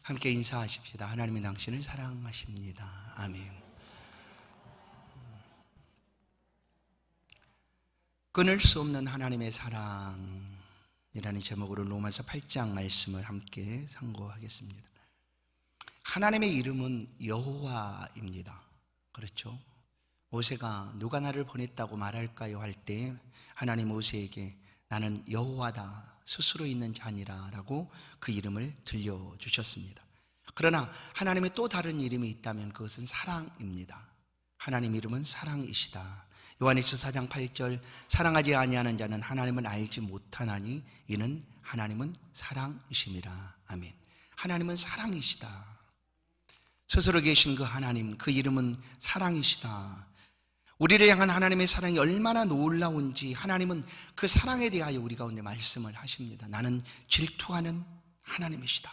함께 인사하십시다. 하나님이 당신을 사랑하십니다. 아멘. 끊을 수 없는 하나님의 사랑이라는 제목으로 로마서 8장 말씀을 함께 상고하겠습니다. 하나님의 이름은 여호와입니다. 그렇죠? 모세가 누가 나를 보냈다고 말할까요? 할 때 하나님 모세에게 나는 여호와다, 스스로 있는 자니라 라고 그 이름을 들려주셨습니다. 그러나 하나님의 또 다른 이름이 있다면 그것은 사랑입니다. 하나님 이름은 사랑이시다. 요한일서 4장 8절 사랑하지 아니하는 자는 하나님을 알지 못하나니 이는 하나님은 사랑이심이라. 아멘. 하나님은 사랑이시다. 스스로 계신 그 하나님, 그 이름은 사랑이시다. 우리를 향한 하나님의 사랑이 얼마나 놀라운지 하나님은 그 사랑에 대하여 우리 가운데 말씀을 하십니다. 나는 질투하는 하나님이시다.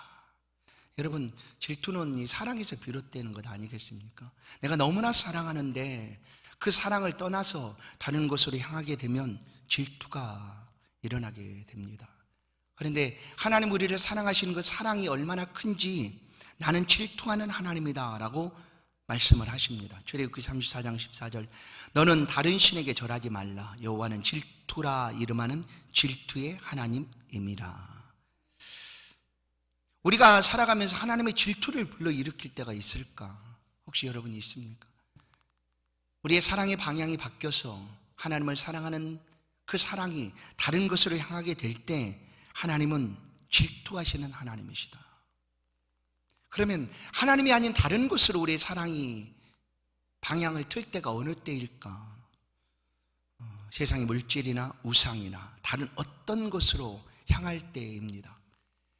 여러분, 질투는 이 사랑에서 비롯되는 것 아니겠습니까? 내가 너무나 사랑하는데 그 사랑을 떠나서 다른 곳으로 향하게 되면 질투가 일어나게 됩니다. 그런데 하나님 우리를 사랑하시는 그 사랑이 얼마나 큰지 나는 질투하는 하나님이다 라고 말씀을 하십니다. 출애굽기 34장 14절 너는 다른 신에게 절하지 말라. 여호와는 질투라 이름하는 질투의 하나님임이라. 우리가 살아가면서 하나님의 질투를 불러일으킬 때가 있을까? 혹시 여러분이 있습니까? 우리의 사랑의 방향이 바뀌어서 하나님을 사랑하는 그 사랑이 다른 것으로 향하게 될 때 하나님은 질투하시는 하나님이시다. 그러면 하나님이 아닌 다른 곳으로 우리의 사랑이 방향을 틀 때가 어느 때일까? 세상의 물질이나 우상이나 다른 어떤 곳으로 향할 때입니다.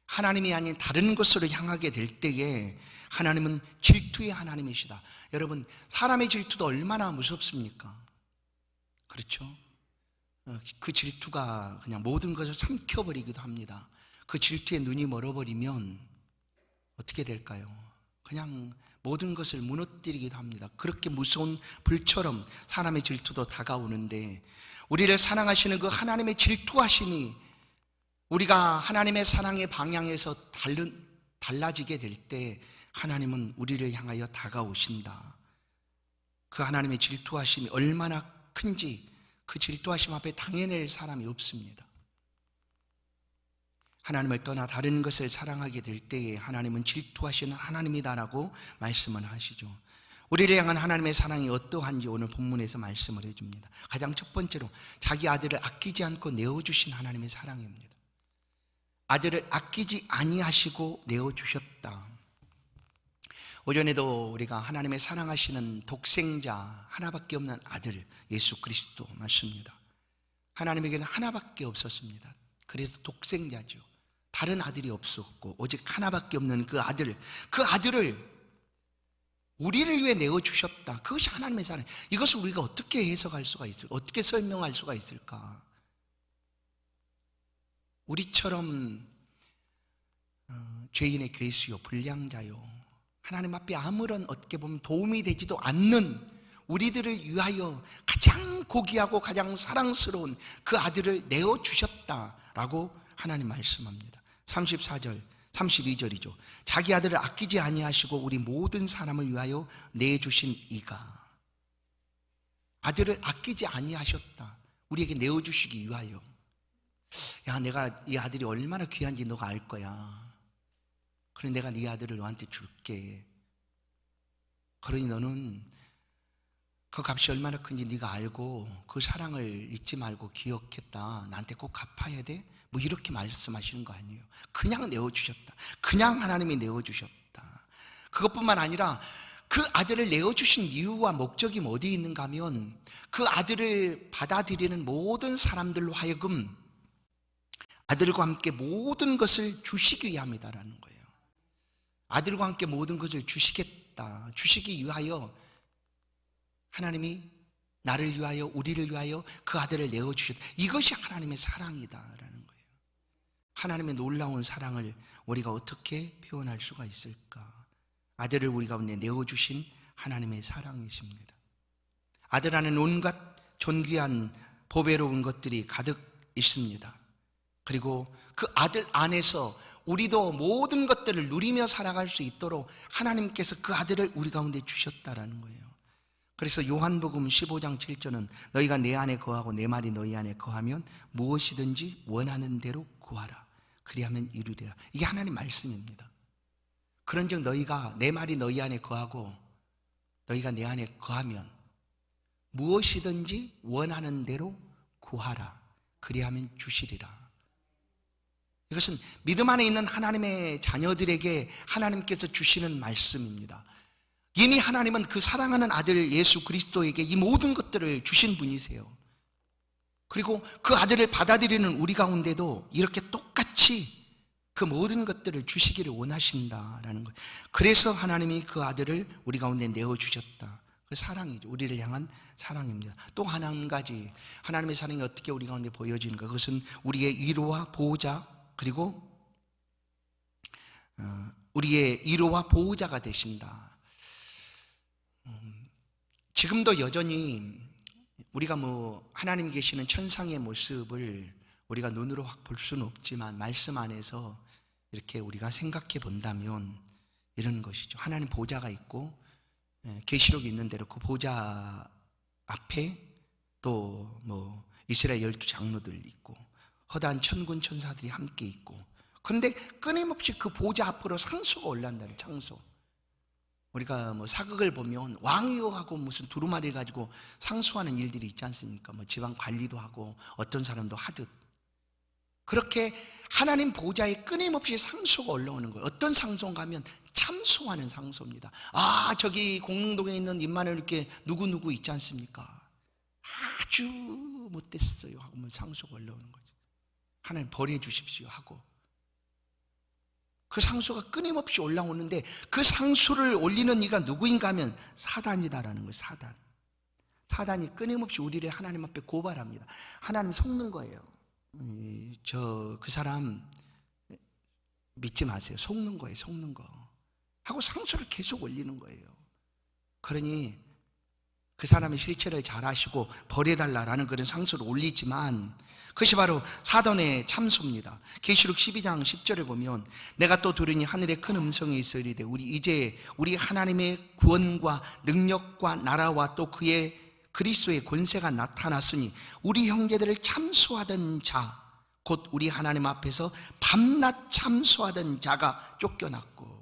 하나님이 아닌 다른 곳으로 향하게 될 때에 하나님은 질투의 하나님이시다. 여러분, 사람의 질투도 얼마나 무섭습니까? 그렇죠? 그 질투가 그냥 모든 것을 삼켜버리기도 합니다. 그 질투에 눈이 멀어버리면 어떻게 될까요? 그냥 모든 것을 무너뜨리기도 합니다. 그렇게 무서운 불처럼 사람의 질투도 다가오는데 우리를 사랑하시는 그 하나님의 질투하심이 우리가 하나님의 사랑의 방향에서 달라지게 될 때 하나님은 우리를 향하여 다가오신다. 그 하나님의 질투하심이 얼마나 큰지 그 질투하심 앞에 당해낼 사람이 없습니다. 하나님을 떠나 다른 것을 사랑하게 될 때에 하나님은 질투하시는 하나님이다라고 말씀을 하시죠. 우리를 향한 하나님의 사랑이 어떠한지 오늘 본문에서 말씀을 해줍니다. 가장 첫 번째로 자기 아들을 아끼지 않고 내어주신 하나님의 사랑입니다. 아들을 아끼지 아니하시고 내어주셨다. 오전에도 우리가 하나님의 사랑하시는 독생자 하나밖에 없는 아들 예수 그리스도 맞습니다. 하나님에게는 하나밖에 없었습니다. 그래서 독생자죠. 다른 아들이 없었고 오직 하나밖에 없는 그 아들을 우리를 위해 내어주셨다. 그것이 하나님의 사랑. 이것을 우리가 어떻게 해석할 수가 있을까? 어떻게 설명할 수가 있을까? 우리처럼 죄인의 괴수요, 불량자요, 하나님 앞에 아무런 어떻게 보면 도움이 되지도 않는 우리들을 위하여 가장 고귀하고 가장 사랑스러운 그 아들을 내어주셨다라고 하나님 말씀합니다. 34절, 32절이죠. 자기 아들을 아끼지 아니하시고 우리 모든 사람을 위하여 내주신 이가. 아들을 아끼지 아니하셨다. 우리에게 내어주시기 위하여. 야, 내가 이 아들이 얼마나 귀한지 너가 알 거야. 그래 내가 네 아들을 너한테 줄게. 그러니 너는 그 값이 얼마나 큰지 네가 알고 그 사랑을 잊지 말고 기억했다. 나한테 꼭 갚아야 돼? 뭐 이렇게 말씀하시는 거 아니에요. 그냥 내어주셨다. 그냥 하나님이 내어주셨다. 그것뿐만 아니라 그 아들을 내어주신 이유와 목적이 어디에 있는가 하면 그 아들을 받아들이는 모든 사람들로 하여금 아들과 함께 모든 것을 주시기 위함이다라는 거예요. 아들과 함께 모든 것을 주시겠다. 주시기 위하여 하나님이 나를 위하여 우리를 위하여 그 아들을 내어주셨다. 이것이 하나님의 사랑이다라는 거예요. 하나님의 놀라운 사랑을 우리가 어떻게 표현할 수가 있을까? 아들을 우리 가운데 내어주신 하나님의 사랑이십니다. 아들 안에는 온갖 존귀한 보배로운 것들이 가득 있습니다. 그리고 그 아들 안에서 우리도 모든 것들을 누리며 살아갈 수 있도록 하나님께서 그 아들을 우리 가운데 주셨다라는 거예요. 그래서 요한복음 15장 7절은 너희가 내 안에 거하고 내 말이 너희 안에 거하면 무엇이든지 원하는 대로 구하라. 그리하면 이루리라. 이게 하나님 말씀입니다. 그런즉 너희가 내 말이 너희 안에 거하고 너희가 내 안에 거하면 무엇이든지 원하는 대로 구하라. 그리하면 주시리라. 이것은 믿음 안에 있는 하나님의 자녀들에게 하나님께서 주시는 말씀입니다. 이미 하나님은 그 사랑하는 아들 예수 그리스도에게 이 모든 것들을 주신 분이세요. 그리고 그 아들을 받아들이는 우리 가운데도 이렇게 똑같이 그 모든 것들을 주시기를 원하신다라는 거예요. 그래서 하나님이 그 아들을 우리 가운데 내어주셨다. 그 사랑이죠. 우리를 향한 사랑입니다. 또 한 가지 하나님의 사랑이 어떻게 우리 가운데 보여지는가? 그것은 우리의 위로와 보호자 그리고 우리의 위로와 보호자가 되신다. 지금도 여전히 우리가 하나님 계시는 천상의 모습을 우리가 눈으로 확 볼 수는 없지만 말씀 안에서 이렇게 우리가 생각해 본다면 이런 것이죠. 하나님 보좌가 있고 계시록이 있는 대로 그 보좌 앞에 또 이스라엘 12장로들 있고 허다한 천군 천사들이 함께 있고, 그런데 끊임없이 그 보좌 앞으로 상소가 올라온다는 창소. 우리가 사극을 보면 왕이요 하고 무슨 두루마리 가지고 상소하는 일들이 있지 않습니까? 지방 관리도 하고 어떤 사람도 하듯 그렇게 하나님 보좌에 끊임없이 상소가 올라오는 거예요. 어떤 상소인가 하면 참소하는 상소입니다. 아, 저기 공릉동에 있는 임마누엘 이렇게 누구누구 있지 않습니까? 아주 못됐어요 하고 상소가 올라오는 거죠. 하나님 벌해 주십시오 하고 그 상소가 끊임없이 올라오는데 그 상소를 올리는 이가 누구인가 하면 사단이다라는 거예요. 사단이 끊임없이 우리를 하나님 앞에 고발합니다. 하나님 속는 거예요. 그 사람 믿지 마세요. 속는 거예요. 속는 거 하고 상소를 계속 올리는 거예요. 그러니 그 사람의 실체를 잘 아시고 벌해달라라는 그런 상소를 올리지만 그것이 바로 사단의 참소입니다. 계시록 12장 10절에 보면 내가 또 들으니 하늘에 큰 음성이 있어 이르되 이제 우리 하나님의 구원과 능력과 나라와 또 그의 그리스도의 권세가 나타났으니 우리 형제들을 참소하던 자 곧 우리 하나님 앞에서 밤낮 참소하던 자가 쫓겨났고,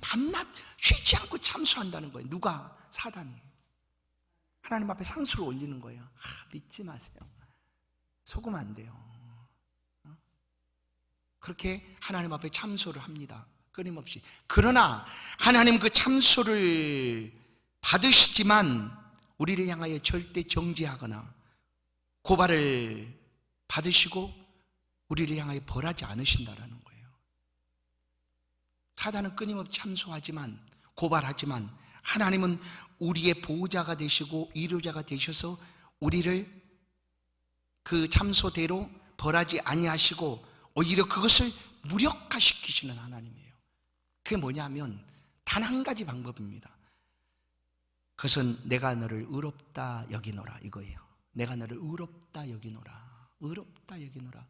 밤낮 쉬지 않고 참소한다는 거예요. 누가? 사단이. 하나님 앞에 상소를 올리는 거예요. 믿지 마세요. 속으면 안 돼요. 그렇게 하나님 앞에 참소를 합니다. 끊임없이. 그러나 하나님 그 참소를 받으시지만 우리를 향하여 절대 정죄하거나 고발을 받으시고 우리를 향하여 벌하지 않으신다라는 거예요. 사단은 끊임없이 참소하지만 고발하지만 하나님은 우리의 보호자가 되시고 위로자가 되셔서 우리를 그 참소대로 벌하지 아니하시고 오히려 그것을 무력화시키시는 하나님이에요. 그게 뭐냐면 단 한 가지 방법입니다. 그것은 내가 너를 의롭다 여기노라 이거예요. 내가 너를 의롭다 여기노라. 의롭다 여기노라.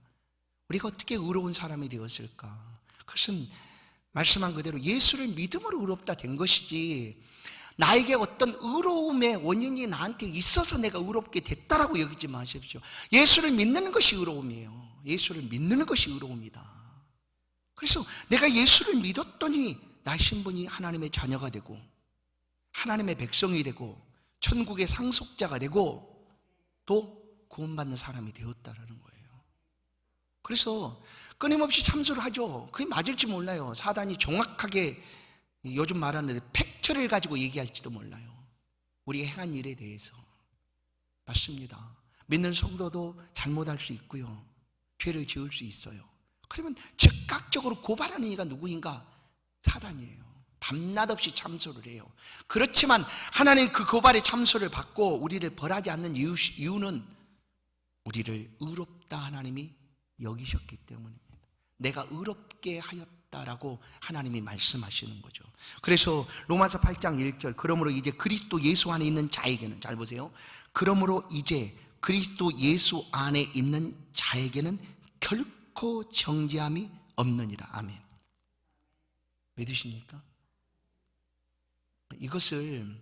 우리가 어떻게 의로운 사람이 되었을까? 그것은 말씀한 그대로 예수를 믿음으로 의롭다 된 것이지 나에게 어떤 의로움의 원인이 나한테 있어서 내가 의롭게 됐다라고 여기지 마십시오. 예수를 믿는 것이 의로움이에요. 예수를 믿는 것이 의로움이다. 그래서 내가 예수를 믿었더니 나의 신분이 하나님의 자녀가 되고 하나님의 백성이 되고 천국의 상속자가 되고 또 구원받는 사람이 되었다라는 거예요. 그래서 끊임없이 참소를 하죠. 그게 맞을지 몰라요. 사단이 정확하게 요즘 말하는 팩트를 가지고 얘기할지도 몰라요. 우리가 행한 일에 대해서. 맞습니다. 믿는 성도도 잘못할 수 있고요. 죄를 지을 수 있어요. 그러면 즉각적으로 고발하는 이가 누구인가? 사단이에요. 밤낮 없이 참소를 해요. 그렇지만 하나님 그 고발의 참소를 받고 우리를 벌하지 않는 이유는 우리를 의롭다 하나님이 여기셨기 때문입니다. 내가 의롭게 하였다라고 하나님이 말씀하시는 거죠. 그래서 로마서 8장 1절 그러므로 이제 그리스도 예수 안에 있는 자에게는, 잘 보세요, 그러므로 이제 그리스도 예수 안에 있는 자에게는 결코 정죄함이 없느니라. 아멘. 믿으십니까? 이것을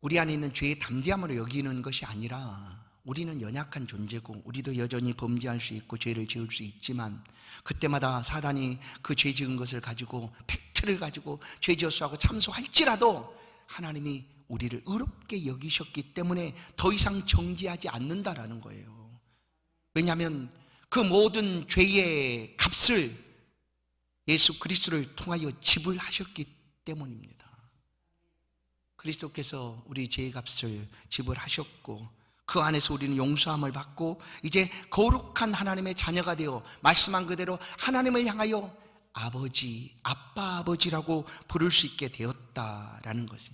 우리 안에 있는 죄의 담대함으로 여기는 것이 아니라, 우리는 연약한 존재고 우리도 여전히 범죄할 수 있고 죄를 지을 수 있지만, 그때마다 사단이 그 죄 지은 것을 가지고, 팩트를 가지고 죄 지었어 하고 참소할지라도 하나님이 우리를 의롭게 여기셨기 때문에 더 이상 정죄하지 않는다라는 거예요. 왜냐하면 그 모든 죄의 값을 예수 그리스도를 통하여 지불하셨기 때문입니다. 그리스도께서 우리 죄의 값을 지불하셨고, 그 안에서 우리는 용서함을 받고 이제 거룩한 하나님의 자녀가 되어 말씀한 그대로 하나님을 향하여 아버지, 아빠, 아버지라고 부를 수 있게 되었다라는 것이,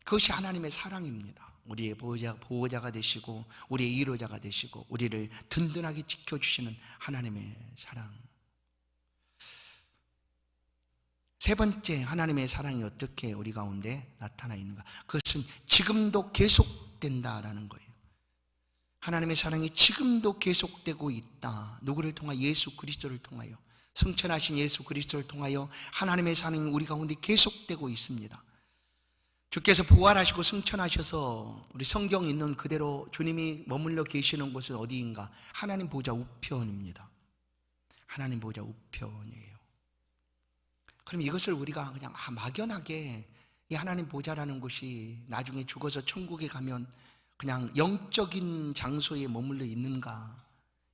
그것이 하나님의 사랑입니다. 우리의 보호자가 되시고 우리의 위로자가 되시고 우리를 든든하게 지켜주시는 하나님의 사랑. 세 번째, 하나님의 사랑이 어떻게 우리 가운데 나타나 있는가? 그것은 지금도 계속된다라는 거예요. 하나님의 사랑이 지금도 계속되고 있다. 누구를 통하여? 예수 그리스도를 통하여, 승천하신 예수 그리스도를 통하여 하나님의 사랑이 우리 가운데 계속되고 있습니다. 주께서 부활하시고 승천하셔서 우리 성경에 있는 그대로 주님이 머물러 계시는 곳은 어디인가? 하나님 보좌 우편입니다. 하나님 보좌 우편이에요. 그럼 이것을 우리가 그냥 막연하게 이 하나님 보좌라는 곳이 나중에 죽어서 천국에 가면 그냥 영적인 장소에 머물러 있는가,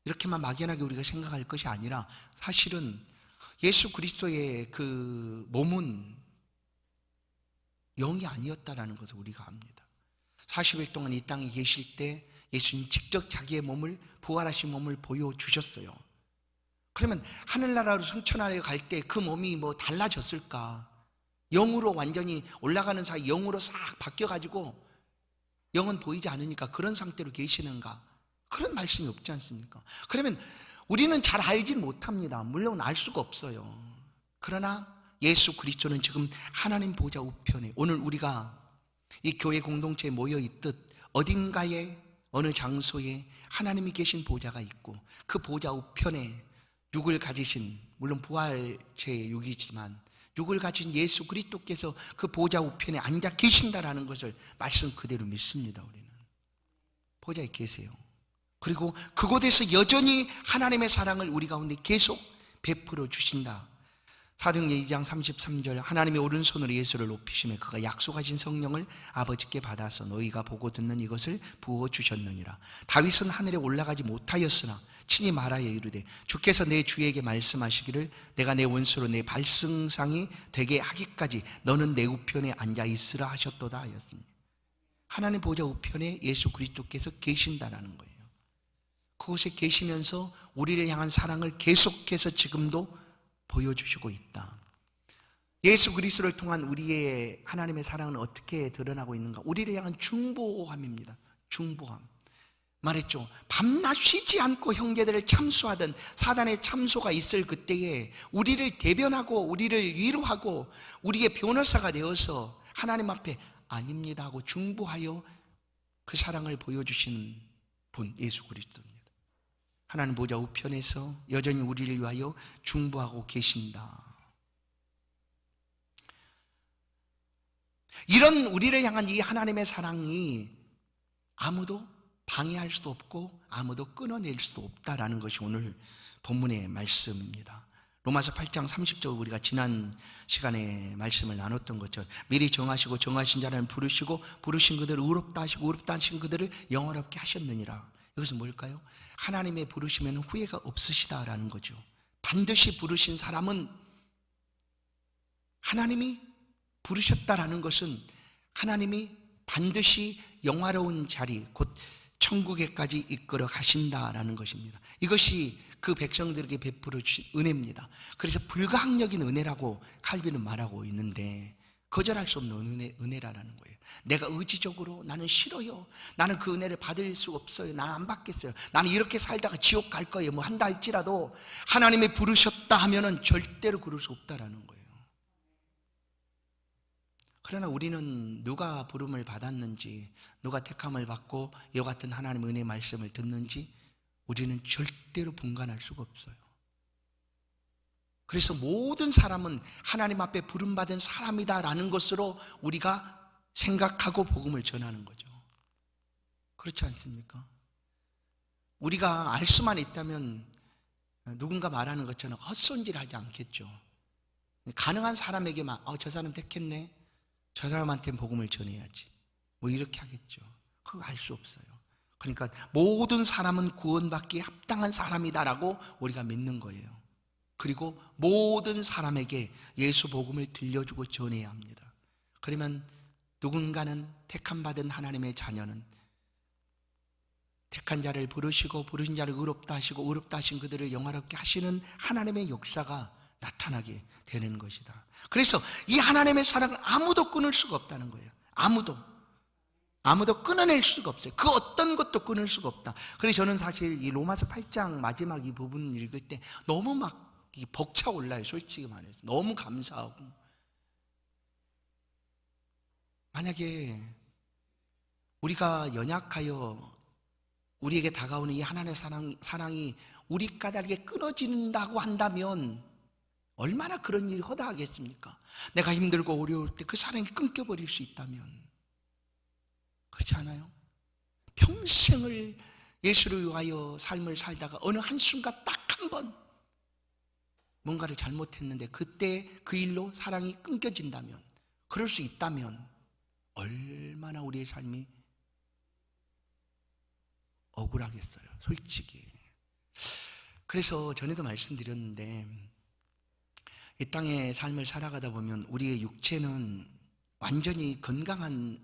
이렇게만 막연하게 우리가 생각할 것이 아니라, 사실은 예수 그리스도의 그 몸은 영이 아니었다라는 것을 우리가 압니다. 40일 동안 이 땅에 계실 때 예수님 직접 자기의 몸을, 부활하신 몸을 보여주셨어요. 그러면 하늘나라로 승천하러 갈 때 그 몸이 뭐 달라졌을까? 영으로 완전히 올라가는 사이 영으로 싹 바뀌어가지고 영은 보이지 않으니까 그런 상태로 계시는가? 그런 말씀이 없지 않습니까? 그러면 우리는 잘 알지 못합니다. 물론 알 수가 없어요. 그러나 예수 그리스도는 지금 하나님 보좌 우편에, 오늘 우리가 이 교회 공동체에 모여 있듯 어딘가에, 어느 장소에 하나님이 계신 보좌가 있고, 그 보좌 우편에 육을 가지신, 물론 부활체의 육이지만 육을 가진 예수 그리스도께서 그 보좌 우편에 앉아 계신다라는 것을 말씀 그대로 믿습니다. 우리는 보좌에 계세요. 그리고 그곳에서 여전히 하나님의 사랑을 우리 가운데 계속 베풀어 주신다. 사도행전 2장 33절, 하나님의 오른손으로 예수를 높이시며 그가 약속하신 성령을 아버지께 받아서 너희가 보고 듣는 이것을 부어주셨느니라. 다윗은 하늘에 올라가지 못하였으나 친히 말하여 이르되 주께서 내 주에게 말씀하시기를 내가 내 원수로 내 발승상이 되게 하기까지 너는 내 우편에 앉아 있으라 하셨도다 하였습니다. 하나님 보좌 우편에 예수 그리스도께서 계신다라는 거예요. 그곳에 계시면서 우리를 향한 사랑을 계속해서 지금도 보여주시고 있다. 예수 그리스도를 통한 우리의 하나님의 사랑은 어떻게 드러나고 있는가? 우리를 향한 중보함입니다. 중보함. 말했죠. 밤낮 쉬지 않고 형제들을 참수하던 사단의 참소가 있을 그때에 우리를 대변하고 우리를 위로하고 우리의 변호사가 되어서 하나님 앞에 아닙니다 하고 중보하여 그 사랑을 보여주시는 분, 예수 그리스도입니다. 하나님 보좌 우편에서 여전히 우리를 위하여 중보하고 계신다. 이런 우리를 향한 이 하나님의 사랑이 아무도 방해할 수도 없고 아무도 끊어낼 수도 없다라는 것이 오늘 본문의 말씀입니다. 로마서 8장 30절, 우리가 지난 시간에 말씀을 나눴던 것처럼 미리 정하시고 정하신 자를 부르시고 부르신 그들을 의롭다 하시고 의롭다 하신 그들을 영원롭게 하셨느니라. 이것은 뭘까요? 하나님의 부르시면 후회가 없으시다라는 거죠. 반드시 부르신 사람은, 하나님이 부르셨다라는 것은 하나님이 반드시 영화로운 자리, 곧 천국에까지 이끌어 가신다라는 것입니다. 이것이 그 백성들에게 베풀어 주신 은혜입니다. 그래서 불가항력인 은혜라고 칼빈은 말하고 있는데, 거절할 수 없는 은혜라는 거예요. 내가 의지적으로 나는 싫어요, 나는 그 은혜를 받을 수 없어요, 나는 안 받겠어요, 나는 이렇게 살다가 지옥 갈 거예요, 뭐 한다 할지라도 하나님이 부르셨다 하면은 절대로 그럴 수 없다라는 거예요. 그러나 우리는 누가 부름을 받았는지, 누가 택함을 받고 이와 같은 하나님의 은혜 말씀을 듣는지 우리는 절대로 분간할 수가 없어요. 그래서 모든 사람은 하나님 앞에 부름받은 사람이다라는 것으로 우리가 생각하고 복음을 전하는 거죠. 그렇지 않습니까? 우리가 알 수만 있다면 누군가 말하는 것처럼 헛손질하지 않겠죠. 가능한 사람에게만 저 사람 택했네, 저 사람한테는 복음을 전해야지, 뭐 이렇게 하겠죠. 그거 알 수 없어요. 그러니까 모든 사람은 구원받기에 합당한 사람이다라고 우리가 믿는 거예요. 그리고 모든 사람에게 예수 복음을 들려주고 전해야 합니다. 그러면 누군가는 택함받은 하나님의 자녀는 택한 자를 부르시고 부르신 자를 의롭다 하시고 의롭다 하신 그들을 영화롭게 하시는 하나님의 역사가 나타나게 되는 것이다. 그래서 이 하나님의 사랑을 아무도 끊을 수가 없다는 거예요. 아무도 끊어낼 수가 없어요. 그 어떤 것도 끊을 수가 없다. 그래서 저는 사실 이 로마서 8장 마지막 이 부분 읽을 때 너무 막 벅차올라요. 솔직히 말해서 너무 감사하고, 만약에 우리가 연약하여 우리에게 다가오는 이 하나님의 사랑이 우리 까닭에 끊어진다고 한다면 얼마나 그런 일이 허다하겠습니까? 내가 힘들고 어려울 때 그 사랑이 끊겨버릴 수 있다면, 그렇지 않아요? 평생을 예수를 위하여 삶을 살다가 어느 한순간 딱 한 번 뭔가를 잘못했는데 그때 그 일로 사랑이 끊겨진다면, 그럴 수 있다면 얼마나 우리의 삶이 억울하겠어요, 솔직히. 그래서 전에도 말씀드렸는데 이 땅의 삶을 살아가다 보면 우리의 육체는 완전히 건강한,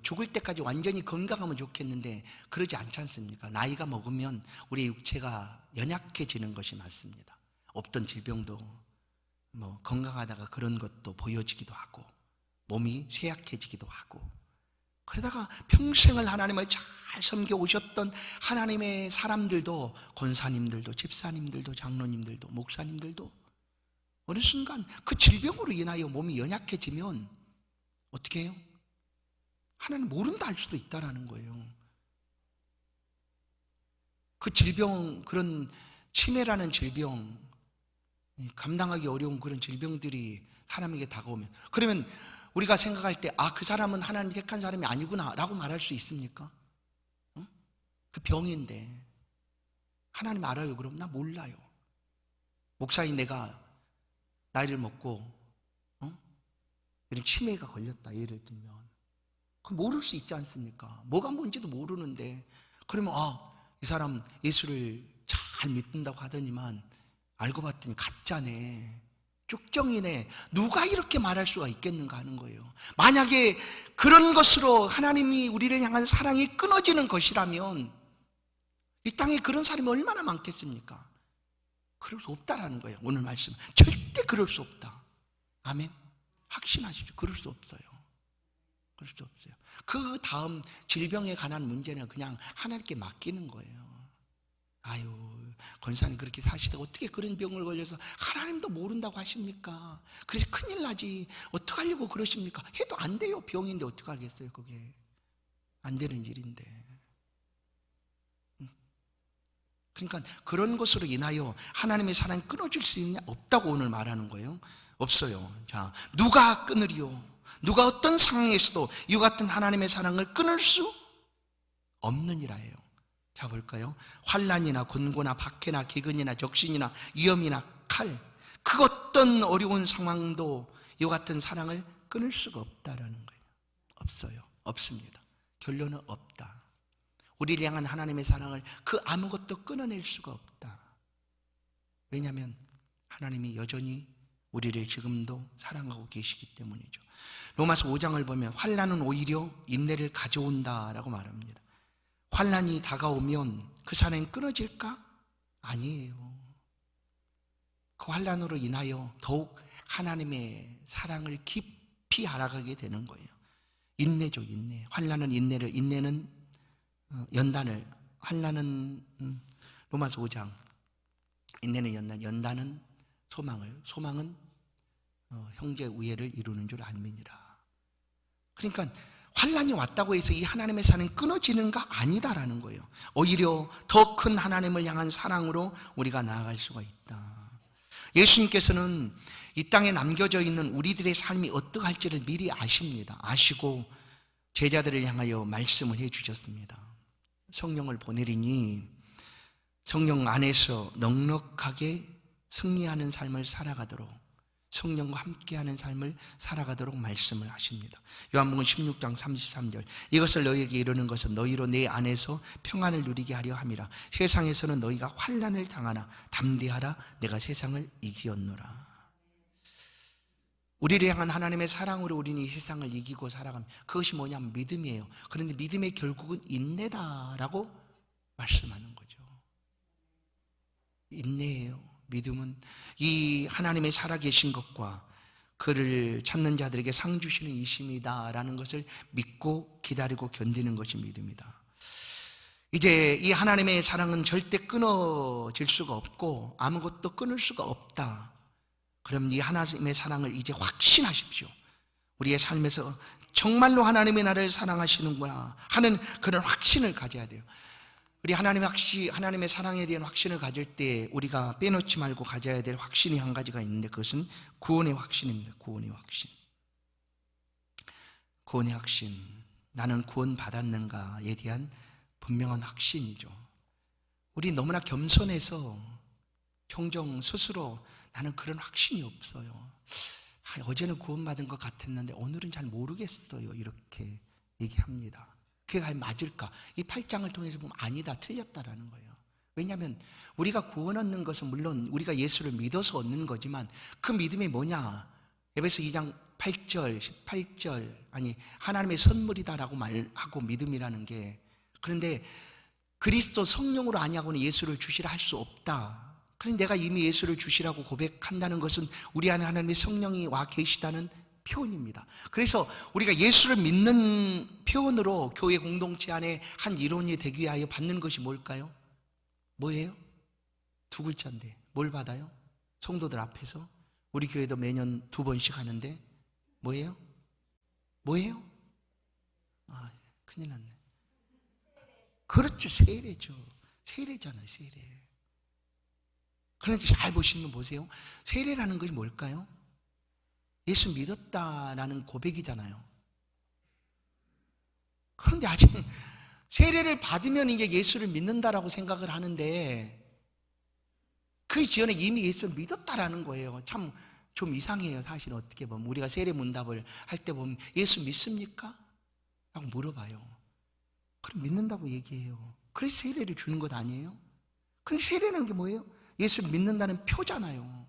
죽을 때까지 완전히 건강하면 좋겠는데 그러지 않지 않습니까? 나이가 먹으면 우리의 육체가 연약해지는 것이 맞습니다. 없던 질병도 건강하다가 그런 것도 보여지기도 하고 몸이 쇠약해지기도 하고, 그러다가 평생을 하나님을 잘 섬겨오셨던 하나님의 사람들도, 권사님들도, 집사님들도, 장로님들도, 목사님들도 어느 순간 그 질병으로 인하여 몸이 연약해지면 어떻게 해요? 하나님 모른다 할 수도 있다라는 거예요. 그 질병, 그런 치매라는 질병, 감당하기 어려운 그런 질병들이 사람에게 다가오면, 그러면 우리가 생각할 때 그 사람은 하나님이 택한 사람이 아니구나 라고 말할 수 있습니까? 그 병인데 하나님 알아요? 그럼 나 몰라요. 목사인 내가 나이를 먹고 이런 치매가 걸렸다 예를 들면, 그럼 모를 수 있지 않습니까? 뭐가 뭔지도 모르는데, 그러면 이 사람 예수를 잘 믿는다고 하더니만 알고 봤더니 가짜네, 쭉정이네, 누가 이렇게 말할 수가 있겠는가 하는 거예요. 만약에 그런 것으로 하나님이 우리를 향한 사랑이 끊어지는 것이라면 이 땅에 그런 사람이 얼마나 많겠습니까? 그럴 수 없다라는 거예요. 오늘 말씀 절대 그럴 수 없다. 아멘. 확신하십시오. 그럴 수 없어요. 그럴 수 없어요. 그 다음 질병에 관한 문제는 그냥 하나님께 맡기는 거예요. 권사님 그렇게 사시다가 어떻게 그런 병을 걸려서 하나님도 모른다고 하십니까? 그래서 큰일 나지, 어떡하려고 그러십니까? 해도 안 돼요. 병인데 어떡하겠어요. 그게 안 되는 일인데. 그러니까 그런 것으로 인하여 하나님의 사랑이 끊어질 수 있느냐? 없다고 오늘 말하는 거예요. 없어요. 자, 누가 끊으리요? 누가 어떤 상황에서도 이와 같은 하나님의 사랑을 끊을 수 없느니라 해요. 자, 볼까요? 환난이나 곤고나 박해나 기근이나 적신이나 위험이나 칼, 그 어떤 어려운 상황도 이와 같은 사랑을 끊을 수가 없다라는 거예요. 없어요. 없습니다. 결론은 없다. 우리를 향한 하나님의 사랑을 그 아무것도 끊어낼 수가 없다. 왜냐하면 하나님이 여전히 우리를 지금도 사랑하고 계시기 때문이죠. 로마서 5장을 보면 환난은 오히려 인내를 가져온다라고 말합니다. 환난이 다가오면 그 사랑이 끊어질까? 아니에요. 그 환난으로 인하여 더욱 하나님의 사랑을 깊이 알아가게 되는 거예요. 인내죠, 인내. 환난은 인내는 연단을, 환난은 로마서 5장, 인내는 연단은 소망을, 소망은 형제 우애를 이루는 줄 알미니라. 그러니까 환란이 왔다고 해서 이 하나님의 사랑이 끊어지는가? 아니다라는 거예요. 오히려 더 큰 하나님을 향한 사랑으로 우리가 나아갈 수가 있다. 예수님께서는 이 땅에 남겨져 있는 우리들의 삶이 어떠할지를 미리 아십니다. 아시고 제자들을 향하여 말씀을 해주셨습니다. 성령을 보내리니 성령 안에서 넉넉하게 승리하는 삶을 살아가도록, 성령과 함께하는 삶을 살아가도록 말씀을 하십니다. 요한복음 16장 33절, 이것을 너희에게 이르는 것은 너희로 내 안에서 평안을 누리게 하려 함이라. 세상에서는 너희가 환난을 당하나 담대하라, 내가 세상을 이기었노라. 우리를 향한 하나님의 사랑으로 우리는 이 세상을 이기고 살아갑니다. 그것이 뭐냐면 믿음이에요. 그런데 믿음의 결국은 인내다라고 말씀하는 거죠. 인내예요. 믿음은 이 하나님의 살아계신 것과 그를 찾는 자들에게 상 주시는 이심이다라는 것을 믿고 기다리고 견디는 것이 믿음이다. 이제 이 하나님의 사랑은 절대 끊어질 수가 없고 아무것도 끊을 수가 없다. 그럼 이 하나님의 사랑을 이제 확신하십시오. 우리의 삶에서 정말로 하나님이 나를 사랑하시는구나 하는 그런 확신을 가져야 돼요. 우리 하나님의 사랑에 대한 확신을 가질 때 우리가 빼놓지 말고 가져야 될 확신이 한 가지가 있는데 그것은 구원의 확신입니다. 구원의 확신. 구원의 확신. 나는 구원받았는가에 대한 분명한 확신이죠. 우리 너무나 겸손해서 종종 스스로 나는 그런 확신이 없어요. 어제는 구원받은 것 같았는데 오늘은 잘 모르겠어요. 이렇게 얘기합니다. 그게 과연 맞을까? 이 8장을 통해서 보면 아니다, 틀렸다라는 거예요. 왜냐하면 우리가 구원 얻는 것은 물론 우리가 예수를 믿어서 얻는 거지만 그 믿음이 뭐냐? 에베소 2장 8절, 18절 아니 하나님의 선물이다라고 말하고 믿음이라는 게, 그런데 그리스도 성령으로 아니하고는 예수를 주시라 할 수 없다. 그런데 내가 이미 예수를 주시라고 고백한다는 것은 우리 안에 하나님의 성령이 와 계시다는 표현입니다. 그래서 우리가 예수를 믿는 표현으로 교회 공동체 안에 한 일원이 되기 위하여 받는 것이 뭘까요? 뭐예요? 두 글자인데 뭘 받아요? 성도들 앞에서 우리 교회도 매년 2번씩 하는데 뭐예요? 뭐예요? 아, 큰일 났네. 그렇죠, 세례죠. 세례잖아요, 세례. 그런데 잘 보시면 보세요. 세례라는 것이 뭘까요? 예수 믿었다라는 고백이잖아요. 그런데 아직 세례를 받으면 이제 예수를 믿는다라고 생각을 하는데 그 이전에 이미 예수를 믿었다라는 거예요. 참 좀 이상해요. 사실 어떻게 보면 우리가 세례 문답을 할 때 보면 예수 믿습니까? 라고 물어봐요. 그럼 믿는다고 얘기해요. 그래서 세례를 주는 것 아니에요? 근데 세례라는 게 뭐예요? 예수를 믿는다는 표잖아요.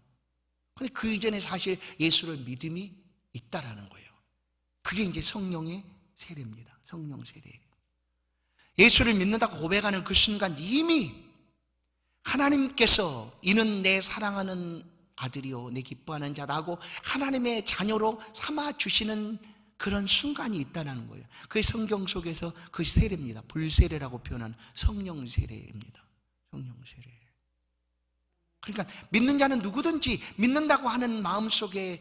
근데 그 이전에 사실 예수를 믿음이 있다라는 거예요. 그게 이제 성령의 세례입니다. 성령 세례. 예수를 믿는다고 고백하는 그 순간 이미 하나님께서 이는 내 사랑하는 아들이요 내 기뻐하는 자다 하고 하나님의 자녀로 삼아주시는 그런 순간이 있다는 거예요. 그게 성경 속에서 그 세례입니다. 불세례라고 표현하는 성령 세례입니다. 성령 세례. 그러니까 믿는 자는 누구든지 믿는다고 하는 마음속에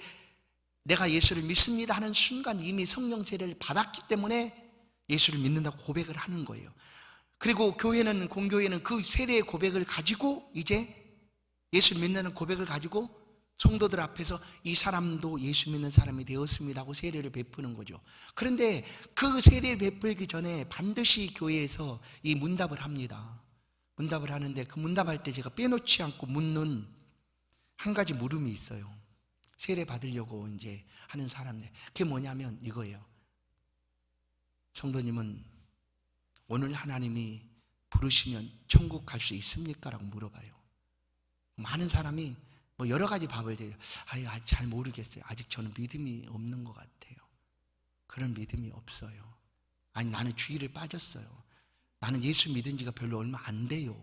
내가 예수를 믿습니다 하는 순간 이미 성령 세례를 받았기 때문에 예수를 믿는다고 고백을 하는 거예요. 그리고 교회는, 공교회는 그 세례의 고백을 가지고 이제 예수를 믿는 고백을 가지고 성도들 앞에서 이 사람도 예수 믿는 사람이 되었습니다 하고 세례를 베푸는 거죠. 그런데 그 세례를 베풀기 전에 반드시 교회에서 이 문답을 합니다. 문답을 하는데 그 문답할 때 제가 빼놓지 않고 묻는 한 가지 물음이 있어요. 세례 받으려고 이제 하는 사람들. 그게 뭐냐면 이거예요. 성도님은 오늘 하나님이 부르시면 천국 갈 수 있습니까? 라고 물어봐요. 많은 사람이 뭐 여러 가지 답을 대요. 아직 잘 모르겠어요. 아직 저는 믿음이 없는 것 같아요. 그런 믿음이 없어요. 아니 나는 주일을 빠졌어요. 나는 예수 믿은 지가 별로 얼마 안 돼요.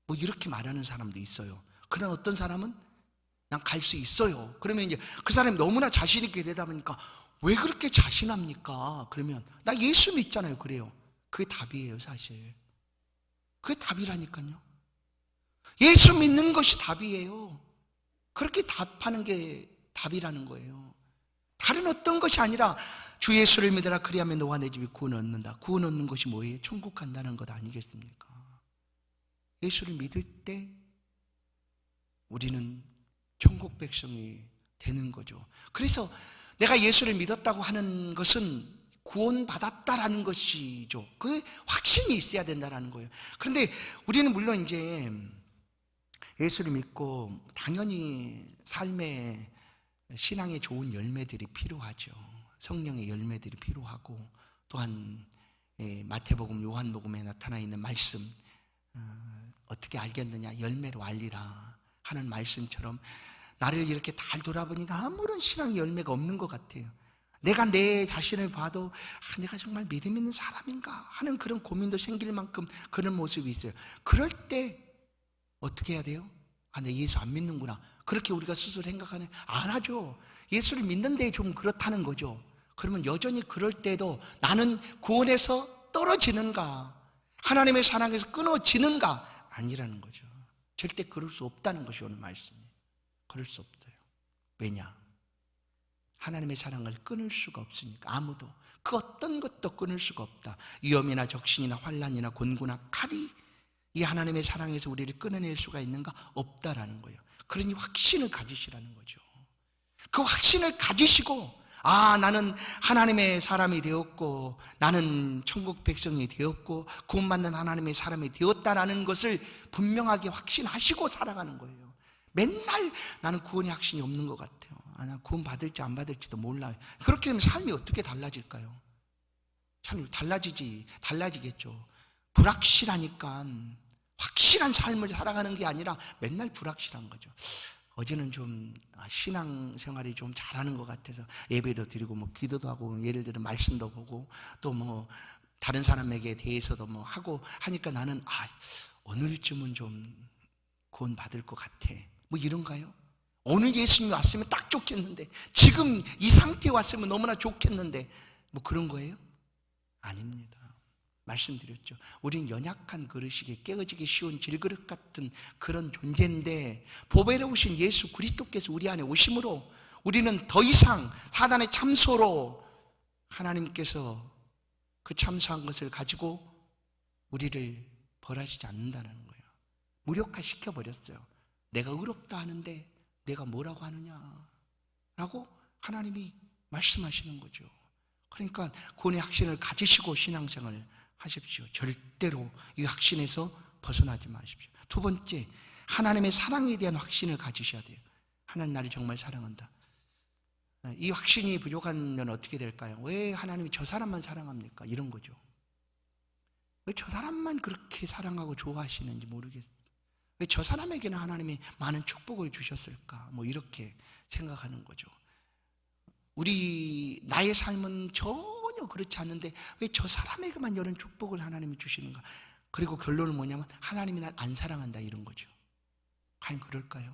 뭐 이렇게 말하는 사람도 있어요. 그러나 어떤 사람은 난 갈 수 있어요. 그러면 이제 그 사람이 너무나 자신 있게 대답하니까 왜 그렇게 자신합니까? 그러면 나 예수 믿잖아요. 그래요. 그게 답이에요, 사실. 그게 답이라니까요. 예수 믿는 것이 답이에요. 그렇게 답하는 게 답이라는 거예요. 다른 어떤 것이 아니라 주 예수를 믿어라 그리하면 너와 내 집이 구원 얻는다. 구원 얻는 것이 뭐예요? 천국 간다는 것 아니겠습니까? 예수를 믿을 때 우리는 천국 백성이 되는 거죠. 그래서 내가 예수를 믿었다고 하는 것은 구원받았다라는 것이죠. 그 확신이 있어야 된다는 거예요. 그런데 우리는 물론 이제 예수를 믿고 당연히 삶의 신앙에 좋은 열매들이 필요하죠. 성령의 열매들이 필요하고, 또한 마태복음, 요한복음에 나타나 있는 말씀, 어떻게 알겠느냐? 열매로 알리라 하는 말씀처럼 나를 이렇게 잘 돌아보니까 아무런 신앙의 열매가 없는 것 같아요. 내가 내 자신을 봐도 내가 정말 믿음 있는 사람인가 하는 그런 고민도 생길 만큼 그런 모습이 있어요. 그럴 때 어떻게 해야 돼요? 내 예수 안 믿는구나. 그렇게 우리가 스스로 생각하네. 안 하죠. 예수를 믿는데 좀 그렇다는 거죠. 그러면 여전히 그럴 때도 나는 구원에서 떨어지는가, 하나님의 사랑에서 끊어지는가? 아니라는 거죠. 절대 그럴 수 없다는 것이 오늘 말씀이에요. 그럴 수 없어요. 왜냐? 하나님의 사랑을 끊을 수가 없으니까. 아무도 그 어떤 것도 끊을 수가 없다. 위험이나 적신이나 환난이나 곤고나 칼이 이 하나님의 사랑에서 우리를 끊어낼 수가 있는가? 없다라는 거예요. 그러니 확신을 가지시라는 거죠. 그 확신을 가지시고, 나는 하나님의 사람이 되었고, 나는 천국 백성이 되었고, 구원받는 하나님의 사람이 되었다라는 것을 분명하게 확신하시고 살아가는 거예요. 맨날 나는 구원의 확신이 없는 것 같아요. 나 구원 받을지 안 받을지도 몰라요. 그렇게 되면 삶이 어떻게 달라질까요? 참 달라지겠죠. 불확실하니까 확실한 삶을 살아가는 게 아니라 맨날 불확실한 거죠. 어제는 좀 신앙생활이 좀 잘하는 것 같아서 예배도 드리고 기도도 하고, 예를 들어 말씀도 보고, 또 다른 사람에게 대해서도 하고 하니까 나는 오늘쯤은 좀 구원 받을 것 같아. 이런가요? 오늘 예수님이 왔으면 딱 좋겠는데, 지금 이 상태에 왔으면 너무나 좋겠는데, 그런 거예요? 아닙니다. 말씀드렸죠. 우린 연약한 그릇이기에 깨어지기 쉬운 질그릇 같은 그런 존재인데, 보배로우신 예수 그리스도께서 우리 안에 오심으로 우리는 더 이상 사단의 참소로 하나님께서 그 참소한 것을 가지고 우리를 벌하시지 않는다는 거예요. 무력화시켜 버렸어요. 내가 의롭다 하는데 내가 뭐라고 하느냐라고 하나님이 말씀하시는 거죠. 그러니까 구원의 확신을 가지시고 신앙생활을 하십시오. 절대로 이 확신에서 벗어나지 마십시오. 두 번째, 하나님의 사랑에 대한 확신을 가지셔야 돼요. 하나님 나를 정말 사랑한다. 이 확신이 부족하면 어떻게 될까요? 왜 하나님이 저 사람만 사랑합니까? 이런 거죠. 왜 저 사람만 그렇게 사랑하고 좋아하시는지 모르겠어요. 왜 저 사람에게는 하나님이 많은 축복을 주셨을까? 이렇게 생각하는 거죠. 나의 삶은 전혀 그렇지 않는데 왜 저 사람에게만 이런 축복을 하나님이 주시는가? 그리고 결론은 뭐냐면 하나님이 날 안 사랑한다, 이런 거죠. 과연 그럴까요?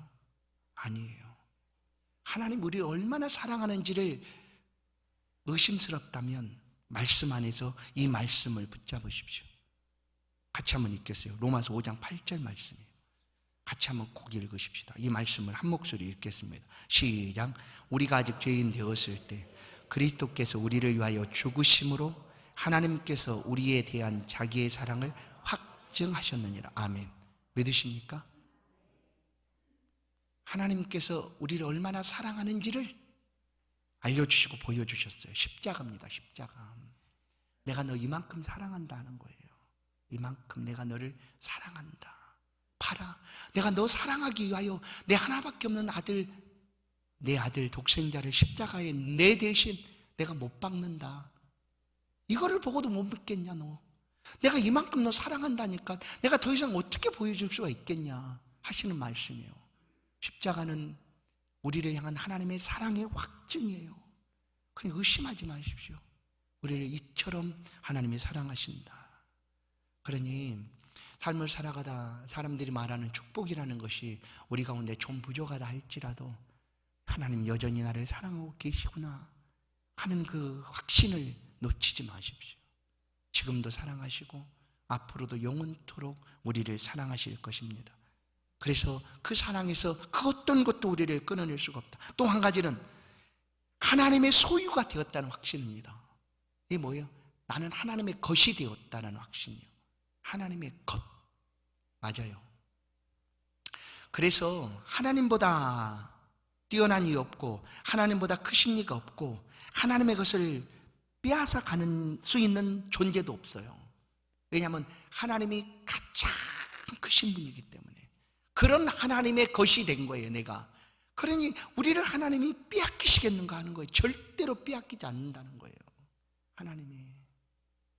아니에요. 하나님 우리를 얼마나 사랑하는지를 의심스럽다면 말씀 안에서 이 말씀을 붙잡으십시오. 같이 한번 읽겠어요. 로마서 5장 8절 말씀이에요. 같이 한번 꼭 읽으십시다. 이 말씀을 한 목소리 읽겠습니다. 시작. 우리가 아직 죄인 되었을 때 그리스도께서 우리를 위하여 죽으심으로 하나님께서 우리에 대한 자기의 사랑을 확증하셨느니라. 아멘. 믿으십니까? 하나님께서 우리를 얼마나 사랑하는지를 알려주시고 보여주셨어요. 십자가입니다. 십자가. 내가 너 이만큼 사랑한다 하는 거예요. 이만큼 내가 너를 사랑한다. 봐라, 내가 너 사랑하기 위하여 내 하나밖에 없는 아들, 내 아들 독생자를 십자가에 내 대신 내가 못 박는다. 이거를 보고도 못 믿겠냐 너. 내가 이만큼 너 사랑한다니까 내가 더 이상 어떻게 보여줄 수가 있겠냐 하시는 말씀이에요. 십자가는 우리를 향한 하나님의 사랑의 확증이에요. 그러니 의심하지 마십시오. 우리를 이처럼 하나님이 사랑하신다. 그러니 삶을 살아가다 사람들이 말하는 축복이라는 것이 우리 가운데 좀 부족하다 할지라도 하나님 여전히 나를 사랑하고 계시구나 하는 그 확신을 놓치지 마십시오. 지금도 사랑하시고 앞으로도 영원토록 우리를 사랑하실 것입니다. 그래서 그 사랑에서 그 어떤 것도 우리를 끊어낼 수가 없다. 또 한 가지는 하나님의 소유가 되었다는 확신입니다. 이게 뭐예요? 나는 하나님의 것이 되었다는 확신이요. 하나님의 것. 맞아요. 그래서 하나님보다 뛰어난 이 없고 하나님보다 크신 이가 없고 하나님의 것을 빼앗아 가는 수 있는 존재도 없어요. 왜냐하면 하나님이 가장 크신 분이기 때문에. 그런 하나님의 것이 된 거예요, 내가. 그러니 우리를 하나님이 빼앗기시겠는가 하는 거예요. 절대로 빼앗기지 않는다는 거예요.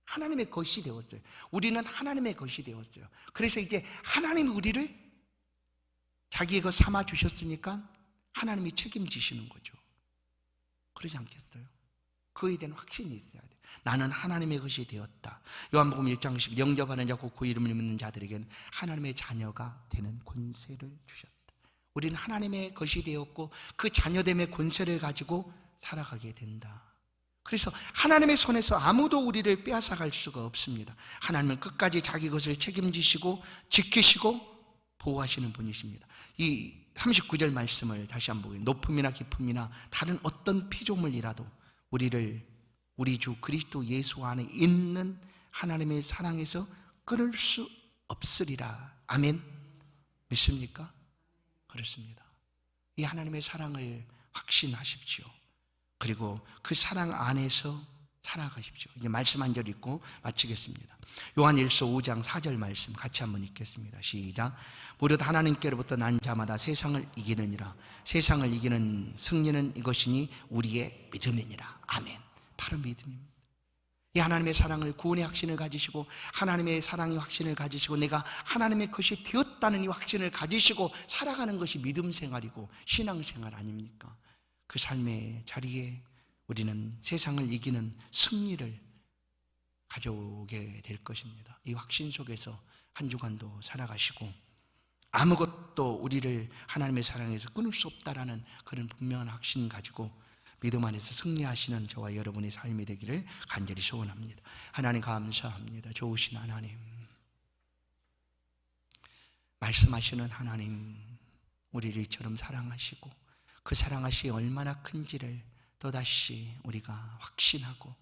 하나님의 것이 되었어요. 우리는 하나님의 것이 되었어요. 그래서 이제 하나님이 우리를 자기의 것 삼아 주셨으니까 하나님이 책임지시는 거죠. 그러지 않겠어요? 그에 대한 확신이 있어야 돼요. 나는 하나님의 것이 되었다. 요한복음 1장 10 영접하는 자 곧 그 이름을 믿는 자들에게는 하나님의 자녀가 되는 권세를 주셨다. 우리는 하나님의 것이 되었고 그 자녀됨의 권세를 가지고 살아가게 된다. 그래서 하나님의 손에서 아무도 우리를 빼앗아갈 수가 없습니다. 하나님은 끝까지 자기 것을 책임지시고 지키시고 보호하시는 분이십니다. 이 39절 말씀을 다시 한번 보겠습니다. 높음이나 깊음이나 다른 어떤 피조물이라도 우리를 우리 주 그리스도 예수 안에 있는 하나님의 사랑에서 끊을 수 없으리라. 아멘. 믿습니까? 그렇습니다. 이 하나님의 사랑을 확신하십시오. 그리고 그 사랑 안에서 살아가십시오. 이제 말씀 한 절 읽고 마치겠습니다. 요한일서 5장 4절 말씀 같이 한번 읽겠습니다. 시작. 무릇 하나님께로부터 난 자마다 세상을 이기느니라. 세상을 이기는 승리는 이것이니 우리의 믿음이니라. 아멘. 바로 믿음입니다. 이 하나님의 사랑을, 구원의 확신을 가지시고 하나님의 사랑의 확신을 가지시고 내가 하나님의 것이 되었다는 이 확신을 가지시고 살아가는 것이 믿음 생활이고 신앙생활 아닙니까? 그 삶의 자리에 우리는 세상을 이기는 승리를 가져오게 될 것입니다. 이 확신 속에서 한 주간도 살아가시고 아무것도 우리를 하나님의 사랑에서 끊을 수 없다라는 그런 분명한 확신 가지고 믿음 안에서 승리하시는 저와 여러분의 삶이 되기를 간절히 소원합니다. 하나님 감사합니다. 좋으신 하나님, 말씀하시는 하나님, 우리를 이처럼 사랑하시고 그 사랑하시 얼마나 큰지를 또다시 우리가 확신하고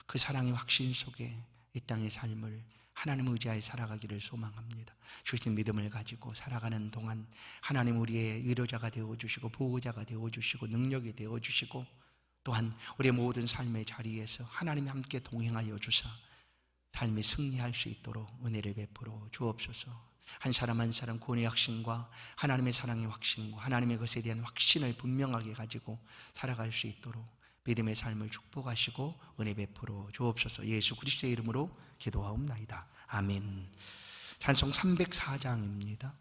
그 사랑의 확신 속에 이 땅의 삶을 하나님 의지하여 살아가기를 소망합니다. 주신 믿음을 가지고 살아가는 동안 하나님 우리의 위로자가 되어주시고 보호자가 되어주시고 능력이 되어주시고 또한 우리의 모든 삶의 자리에서 하나님이 함께 동행하여 주사 삶이 승리할 수 있도록 은혜를 베풀어 주옵소서. 한 사람 한 사람 구원의 확신과 하나님의 사랑의 확신과 하나님의 것에 대한 확신을 분명하게 가지고 살아갈 수 있도록 믿음의 삶을 축복하시고 은혜 베풀어 주옵소서. 예수 그리스도의 이름으로 기도하옵나이다. 아멘. 찬송 304장입니다.